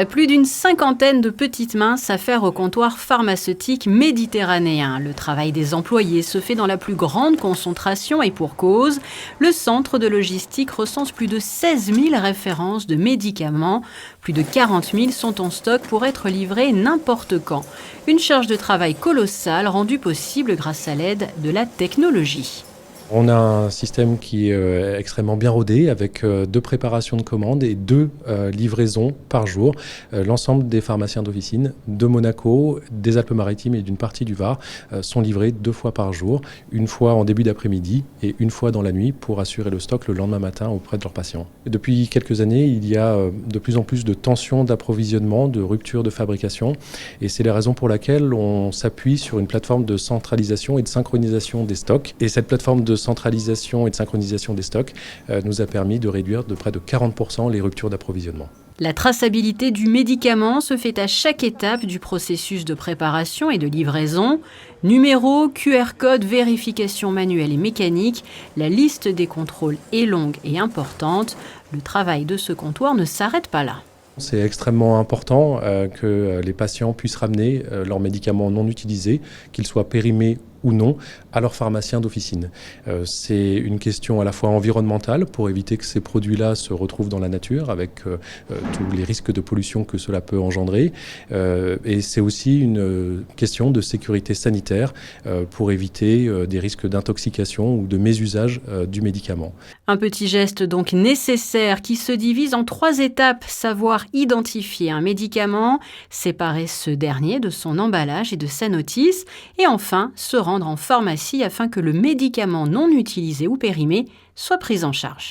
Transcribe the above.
Plus d'une cinquantaine de petites mains s'affairent au comptoir pharmaceutique méditerranéen. Le travail des employés se fait dans la plus grande concentration et pour cause. Le centre de logistique recense plus de 16 000 références de médicaments. Plus de 40 000 sont en stock pour être livrés n'importe quand. Une charge de travail colossale rendue possible grâce à l'aide de la technologie. On a un système qui est extrêmement bien rodé avec 2 préparations de commandes et 2 livraisons par jour. L'ensemble des pharmaciens d'officine de Monaco, des Alpes-Maritimes et d'une partie du Var sont livrés 2 fois par jour, une fois en début d'après-midi et une fois dans la nuit pour assurer le stock le lendemain matin auprès de leurs patients. Et depuis quelques années, il y a de plus en plus de tensions d'approvisionnement, de ruptures de fabrication et c'est la raison pour laquelle on s'appuie sur une plateforme de centralisation et de synchronisation des stocks. Et cette plateforme de centralisation et de synchronisation des stocks nous a permis de réduire de près de 40% les ruptures d'approvisionnement. La traçabilité du médicament se fait à chaque étape du processus de préparation et de livraison. Numéros, QR code, vérification manuelle et mécanique, la liste des contrôles est longue et importante. Le travail de ce comptoir ne s'arrête pas là. C'est extrêmement important que les patients puissent ramener leurs médicaments non utilisés, qu'ils soient périmés ou non, à leur pharmacien d'officine. C'est une question à la fois environnementale pour éviter que ces produits-là se retrouvent dans la nature avec tous les risques de pollution que cela peut engendrer. Et c'est aussi une question de sécurité sanitaire pour éviter des risques d'intoxication ou de mésusage du médicament. Un petit geste donc nécessaire qui se divise en 3 étapes. Savoir identifier un médicament, séparer ce dernier de son emballage et de sa notice, et enfin se rendre en pharmacie afin que le médicament non utilisé ou périmé soit pris en charge.